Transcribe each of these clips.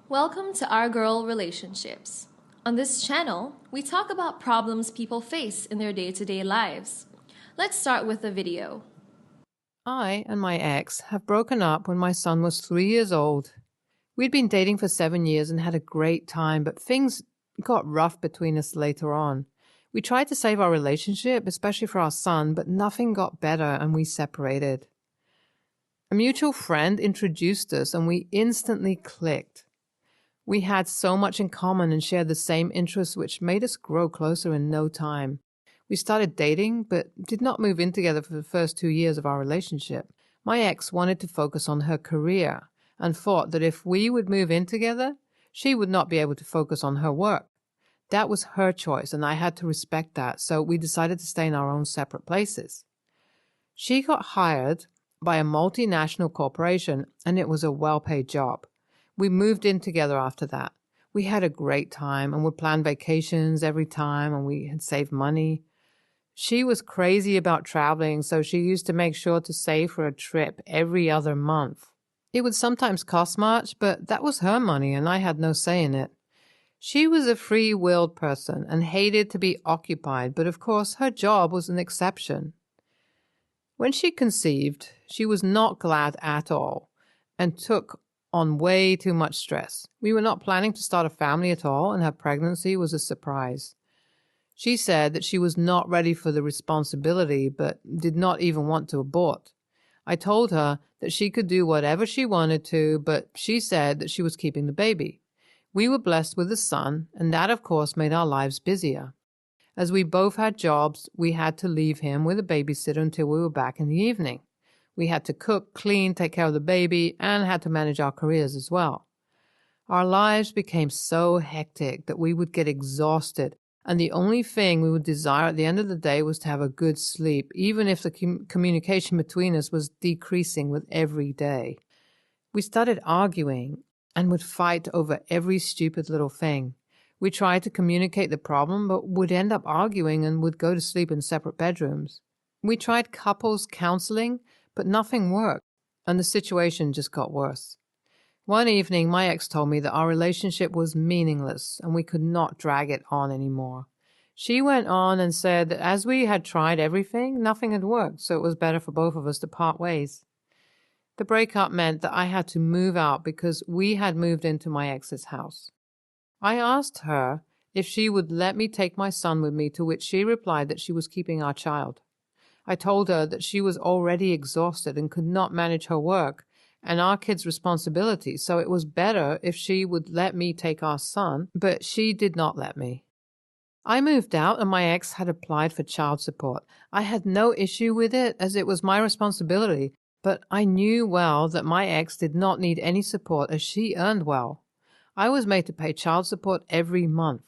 Welcome to Our Girl Relationships. On this channel, we talk about problems people face in their day-to-day lives. Let's start with a video. I and my ex have broken up when my son was 3 years old. We'd been dating for 7 years and had a great time, but things got rough between us later on. We tried to save our relationship, especially for our son, but nothing got better and we separated. A mutual friend introduced us and we instantly clicked. We had so much in common and shared the same interests, which made us grow closer in no time. We started dating, but did not move in together for the first 2 years of our relationship. My ex wanted to focus on her career and thought that if we would move in together, she would not be able to focus on her work. That was her choice, and I had to respect that, so we decided to stay in our own separate places. She got hired by a multinational corporation, and it was a well-paid job. We moved in together after that. We had a great time and would plan vacations every time, and we had saved money. She was crazy about traveling, so she used to make sure to save for a trip every other month. It would sometimes cost much, but that was her money and I had no say in it. She was a free-willed person and hated to be occupied, but of course her job was an exception. When she conceived, she was not glad at all and took on way too much stress. We were not planning to start a family at all, and her pregnancy was a surprise. She said that she was not ready for the responsibility, but did not even want to abort. I told her that she could do whatever she wanted to, but she said that she was keeping the baby. We were blessed with a son, and that, of course, made our lives busier. As we both had jobs, we had to leave him with a babysitter until we were back in the evening. We had to cook, clean, take care of the baby, and had to manage our careers as well. Our lives became so hectic that we would get exhausted, and the only thing we would desire at the end of the day was to have a good sleep, even if the communication between us was decreasing with every day. We started arguing and would fight over every stupid little thing. We tried to communicate the problem, but would end up arguing and would go to sleep in separate bedrooms. We tried couples counseling, but nothing worked, and the situation just got worse. One evening, my ex told me that our relationship was meaningless and we could not drag it on anymore. She went on and said that as we had tried everything, nothing had worked, so it was better for both of us to part ways. The breakup meant that I had to move out because we had moved into my ex's house. I asked her if she would let me take my son with me, to which she replied that she was keeping our child. I told her that she was already exhausted and could not manage her work and our kids' responsibilities, so it was better if she would let me take our son, but she did not let me. I moved out and my ex had applied for child support. I had no issue with it as it was my responsibility, but I knew well that my ex did not need any support as she earned well. I was made to pay child support every month.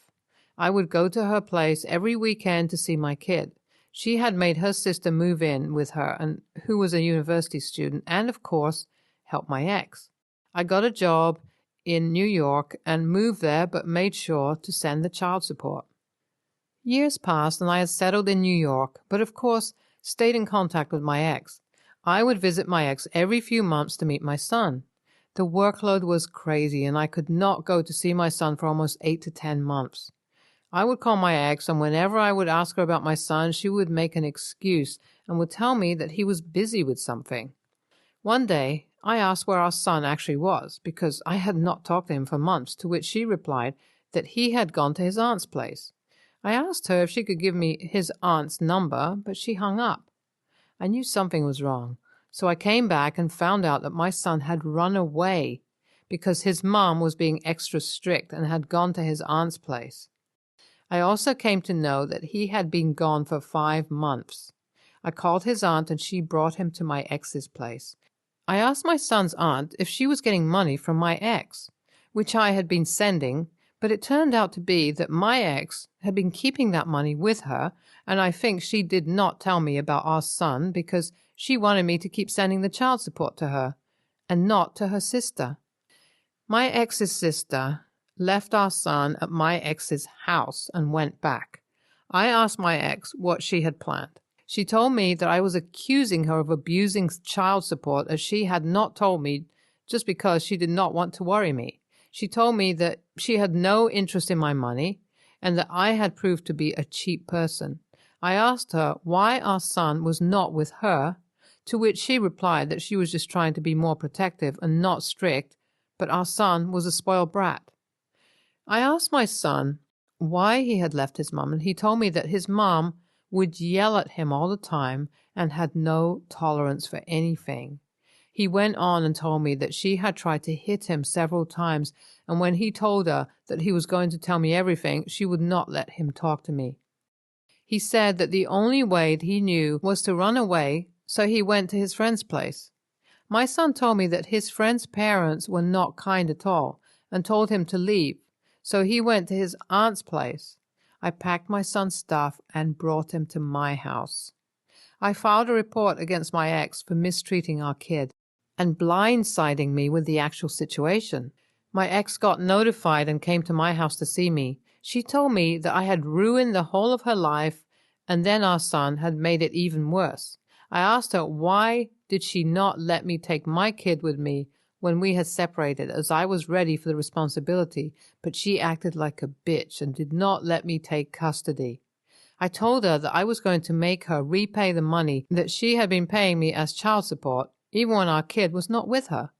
I would go to her place every weekend to see my kid. She had made her sister move in with her, and who was a university student, and of course, help my ex. I got a job in New York and moved there, but made sure to send the child support. Years passed and I had settled in New York, but of course stayed in contact with my ex. I would visit my ex every few months to meet my son. The workload was crazy and I could not go to see my son for almost 8 to 10 months. I would call my ex, and whenever I would ask her about my son, she would make an excuse and would tell me that he was busy with something. One day, I asked where our son actually was, because I had not talked to him for months, to which she replied that he had gone to his aunt's place. I asked her if she could give me his aunt's number, but she hung up. I knew something was wrong, so I came back and found out that my son had run away because his mom was being extra strict and had gone to his aunt's place. I also came to know that he had been gone for 5 months. I called his aunt and she brought him to my ex's place. I asked my son's aunt if she was getting money from my ex, which I had been sending, but it turned out to be that my ex had been keeping that money with her, and I think she did not tell me about our son because she wanted me to keep sending the child support to her, and not to her sister. My ex's sister left our son at my ex's house and went back. I asked my ex what she had planned. She told me that I was accusing her of abusing child support as she had not told me just because she did not want to worry me. She told me that she had no interest in my money and that I had proved to be a cheap person. I asked her why our son was not with her, to which she replied that she was just trying to be more protective and not strict, but our son was a spoiled brat. I asked my son why he had left his mom, and he told me that his mom would yell at him all the time and had no tolerance for anything. He went on and told me that she had tried to hit him several times, and when he told her that he was going to tell me everything, she would not let him talk to me. He said that the only way he knew was to run away, so he went to his friend's place. My son told me that his friend's parents were not kind at all and told him to leave, so he went to his aunt's place. I packed my son's stuff and brought him to my house. I filed a report against my ex for mistreating our kid and blindsiding me with the actual situation. My ex got notified and came to my house to see me. She told me that I had ruined the whole of her life, and then our son had made it even worse. I asked her why did she not let me take my kid with me when we had separated, as I was ready for the responsibility, but she acted like a bitch and did not let me take custody. I told her that I was going to make her repay the money that she had been paying me as child support, even when our kid was not with her.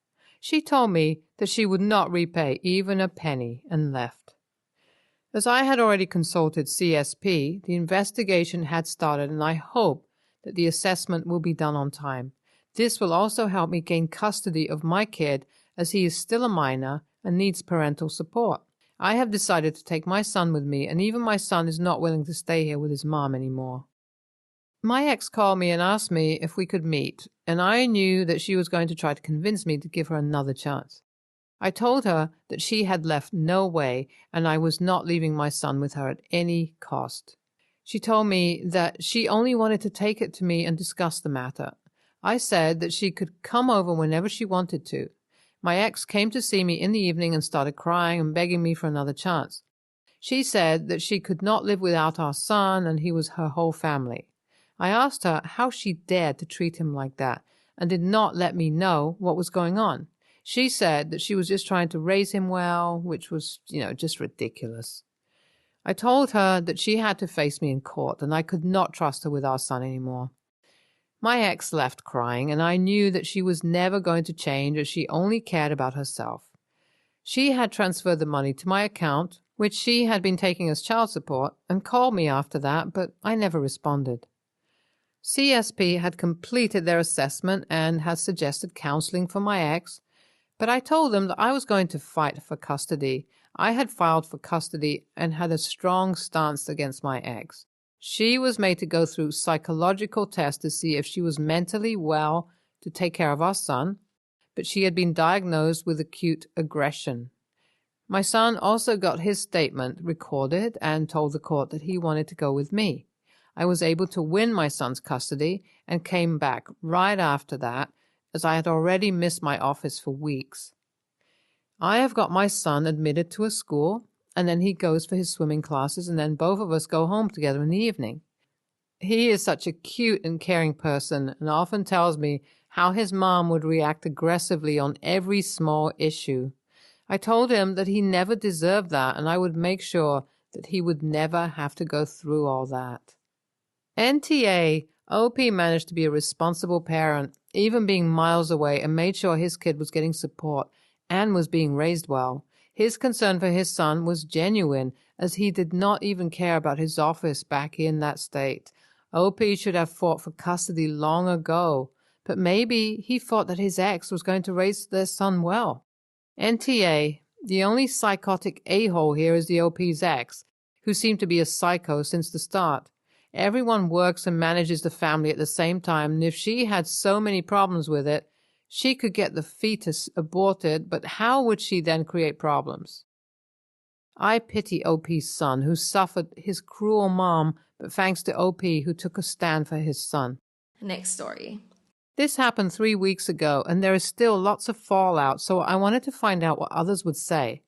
She told me that she would not repay even a penny and left. As I had already consulted CSP, the investigation had started, and I hope that the assessment will be done on time. This will also help me gain custody of my kid, as he is still a minor and needs parental support. I have decided to take my son with me, and even my son is not willing to stay here with his mom anymore. My ex called me and asked me if we could meet, and I knew that she was going to try to convince me to give her another chance. I told her that she had left no way, and I was not leaving my son with her at any cost. She told me that she only wanted to take it to me and discuss the matter. I said that she could come over whenever she wanted to. My ex came to see me in the evening and started crying and begging me for another chance. She said that she could not live without our son, and he was her whole family. I asked her how she dared to treat him like that and did not let me know what was going on. She said that she was just trying to raise him well, which was, just ridiculous. I told her that she had to face me in court and I could not trust her with our son anymore. My ex left crying, and I knew that she was never going to change, as she only cared about herself. She had transferred the money to my account, which she had been taking as child support, and called me after that, but I never responded. CSP had completed their assessment and had suggested counseling for my ex, but I told them that I was going to fight for custody. I had filed for custody and had a strong stance against my ex. She was made to go through psychological tests to see if she was mentally well to take care of our son, but she had been diagnosed with acute aggression. My son also got his statement recorded and told the court that he wanted to go with me. I was able to win my son's custody and came back right after that, as I had already missed my office for weeks. I have got my son admitted to a school, and then he goes for his swimming classes, and then both of us go home together in the evening. He is such a cute and caring person and often tells me how his mom would react aggressively on every small issue. I told him that he never deserved that, and I would make sure that he would never have to go through all that. NTA, OP managed to be a responsible parent, even being miles away, and made sure his kid was getting support and was being raised well. His concern for his son was genuine, as he did not even care about his office back in that state. OP should have fought for custody long ago, but maybe he thought that his ex was going to raise their son well. NTA, the only psychotic a-hole here is the OP's ex, who seemed to be a psycho since the start. Everyone works and manages the family at the same time, and if she had so many problems with it, she could get the fetus aborted, but how would she then create problems? I pity OP's son, who suffered his cruel mom, but thanks to OP, who took a stand for his son. Next story. This happened 3 weeks ago, and there is still lots of fallout, so I wanted to find out what others would say.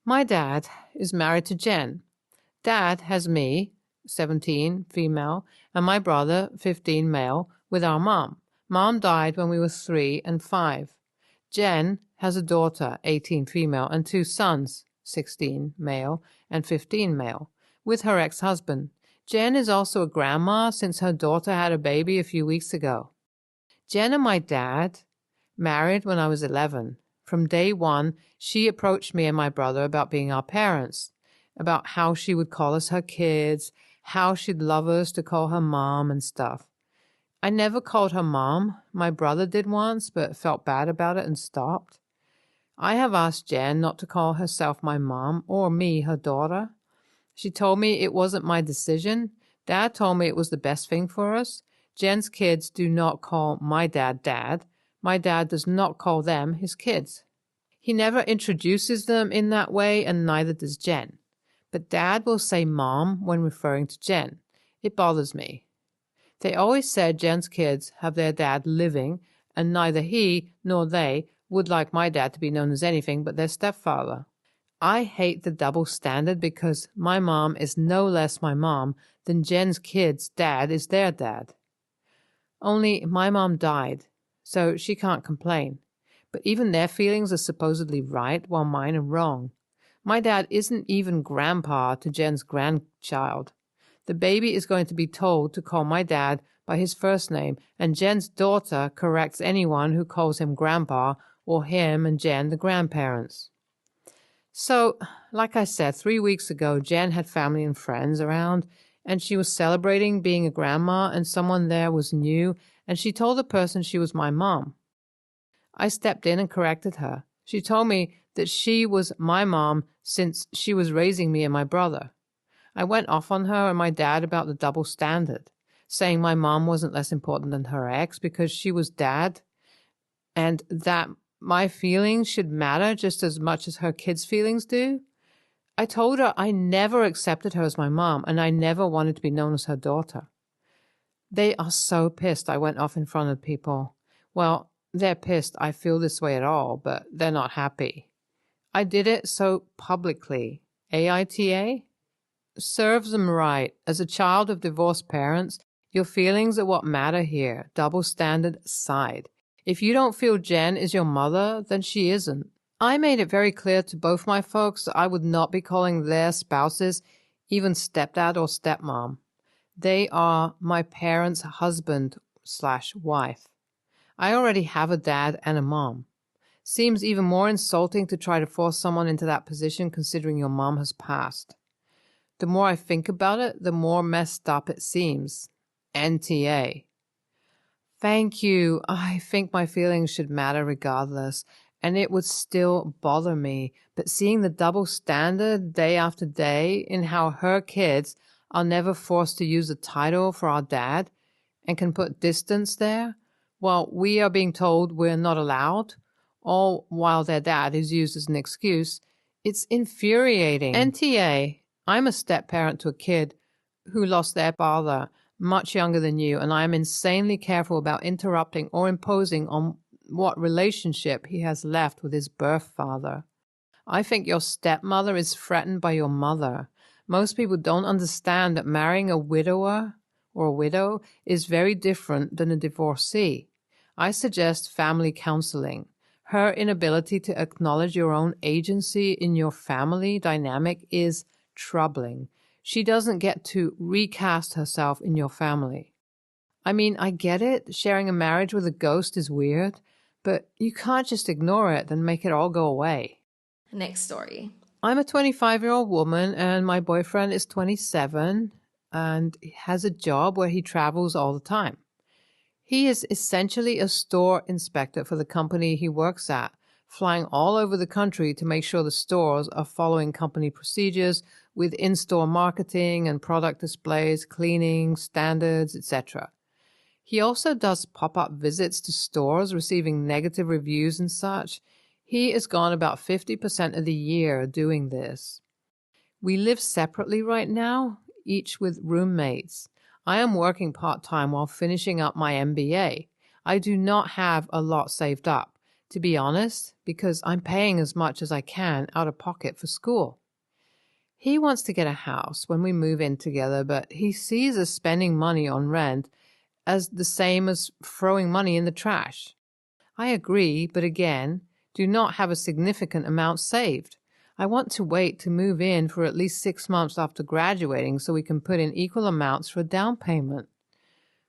My dad is married to Jen. Dad has me, 17, female, and my brother, 15 male, with our mom. Mom died when we were 3 and 5. Jen has a daughter, 18 female, and 2 sons, 16 male and 15 male, with her ex-husband. Jen is also a grandma since her daughter had a baby a few weeks ago. Jen and my dad married when I was 11. From day one, she approached me and my brother about being our parents, about how she would call us her kids, how she'd love us to call her mom and stuff. I never called her mom. My brother did once, but felt bad about it and stopped. I have asked Jen not to call herself my mom or me her daughter. She told me it wasn't my decision. Dad told me it was the best thing for us. Jen's kids do not call my dad dad. My dad does not call them his kids. He never introduces them in that way, and neither does Jen. But Dad will say mom when referring to Jen. It bothers me. They always said Jen's kids have their dad living, and neither he nor they would like my dad to be known as anything but their stepfather. I hate the double standard because my mom is no less my mom than Jen's kids' dad is their dad. Only my mom died, so she can't complain. But even their feelings are supposedly right while mine are wrong. My dad isn't even grandpa to Jen's grandchild. The baby is going to be told to call my dad by his first name, and Jen's daughter corrects anyone who calls him grandpa or him and Jen the grandparents. So, like I said, 3 weeks ago, Jen had family and friends around, and she was celebrating being a grandma, and someone there was new, and she told the person she was my mom. I stepped in and corrected her. She told me that she was my mom since she was raising me and my brother. I went off on her and my dad about the double standard, saying my mom wasn't less important than her ex because she was dad, and that my feelings should matter just as much as her kids' feelings do. I told her I never accepted her as my mom, and I never wanted to be known as her daughter. They are so pissed I went off in front of people. Well, they're pissed I feel this way at all, but they're not happy. I did it so publicly. AITA? Serves them right. As a child of divorced parents, your feelings are what matter here. Double standard aside. If you don't feel Jen is your mother, then she isn't. I made it very clear to both my folks that I would not be calling their spouses even stepdad or stepmom. They are my parents' husband/wife. I already have a dad and a mom. Seems even more insulting to try to force someone into that position considering your mom has passed. The more I think about it, the more messed up it seems. NTA. Thank you. I think my feelings should matter regardless, and it would still bother me. But seeing the double standard day after day in how her kids are never forced to use a title for our dad and can put distance there, while we are being told we're not allowed, all while their dad is used as an excuse, it's infuriating. NTA. I'm a step-parent to a kid who lost their father much younger than you, and I am insanely careful about interrupting or imposing on what relationship he has left with his birth father. I think your stepmother is threatened by your mother. Most people don't understand that marrying a widower or a widow is very different than a divorcee. I suggest family counseling. Her inability to acknowledge your own agency in your family dynamic is troubling. She doesn't get to recast herself in your family. I mean, I get it. Sharing a marriage with a ghost is weird, but you can't just ignore it and make it all go away. Next story. I'm a 25-year-old woman and my boyfriend is 27 and has a job where he travels all the time. He is essentially a store inspector for the company he works at, flying all over the country to make sure the stores are following company procedures with in-store marketing and product displays, cleaning, standards, etc. He also does pop-up visits to stores, receiving negative reviews and such. He is gone about 50% of the year doing this. We live separately right now, each with roommates. I am working part-time while finishing up my MBA. I do not have a lot saved up, to be honest, because I'm paying as much as I can out of pocket for school. He wants to get a house when we move in together, but he sees us spending money on rent as the same as throwing money in the trash. I agree, but again, do not have a significant amount saved. I want to wait to move in for at least 6 months after graduating so we can put in equal amounts for a down payment.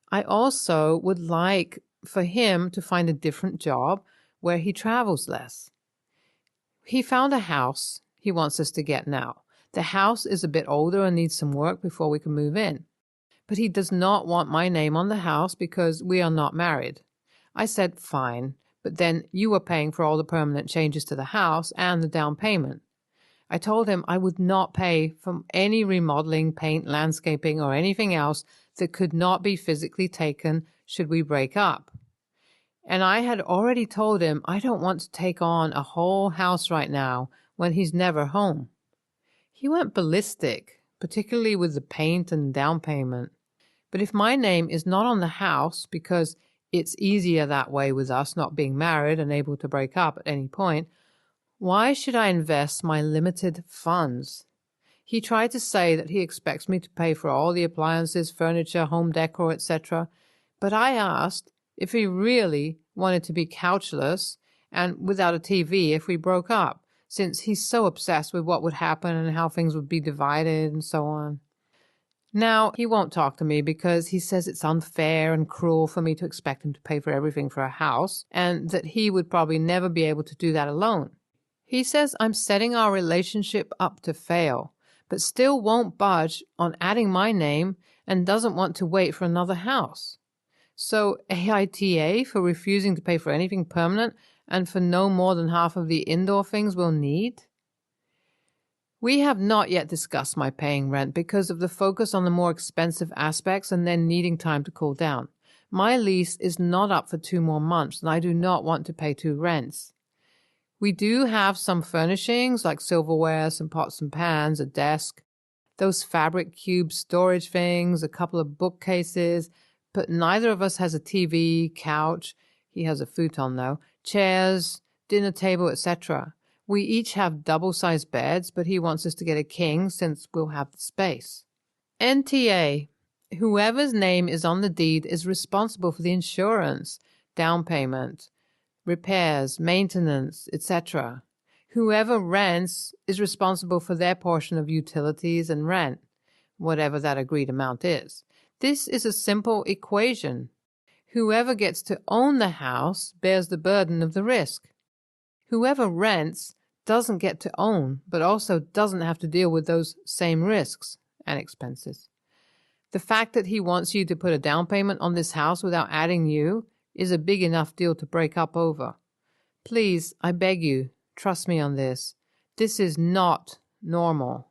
I also would like for him to find a different job where he travels less. He found a house he wants us to get now. The house is a bit older and needs some work before we can move in. But he does not want my name on the house because we are not married. I said, fine, but then you are paying for all the permanent changes to the house and the down payment. I told him I would not pay for any remodeling, paint, landscaping, or anything else that could not be physically taken should we break up. And I had already told him I don't want to take on a whole house right now when he's never home. He went ballistic, particularly with the paint and down payment. But if my name is not on the house because it's easier that way with us not being married and able to break up at any point, why should I invest my limited funds? He tried to say that he expects me to pay for all the appliances, furniture, home decor, etc. But I asked if he really wanted to be couchless and without a TV if we broke up, since he's so obsessed with what would happen and how things would be divided and so on. Now, he won't talk to me because he says it's unfair and cruel for me to expect him to pay for everything for a house, and that he would probably never be able to do that alone. He says I'm setting our relationship up to fail, but still won't budge on adding my name and doesn't want to wait for another house. So AITA for refusing to pay for anything permanent and for no more than half of the indoor things we'll need? We have not yet discussed my paying rent because of the focus on the more expensive aspects and then needing time to cool down. My lease is not up for 2 more months, and I do not want to pay 2 rents. We do have some furnishings like silverware, some pots and pans, a desk, those fabric cube storage things, a couple of bookcases, but neither of us has a TV, couch, he has a futon though, chairs, dinner table, etc. We each have double-sized beds, but he wants us to get a king since we'll have the space. NTA. Whoever's name is on the deed is responsible for the insurance, down payment, repairs, maintenance, etc. Whoever rents is responsible for their portion of utilities and rent, whatever that agreed amount is. This is a simple equation. Whoever gets to own the house bears the burden of the risk. Whoever rents doesn't get to own, but also doesn't have to deal with those same risks and expenses. The fact that he wants you to put a down payment on this house without adding you is a big enough deal to break up over. Please, I beg you, trust me on this. This is not normal.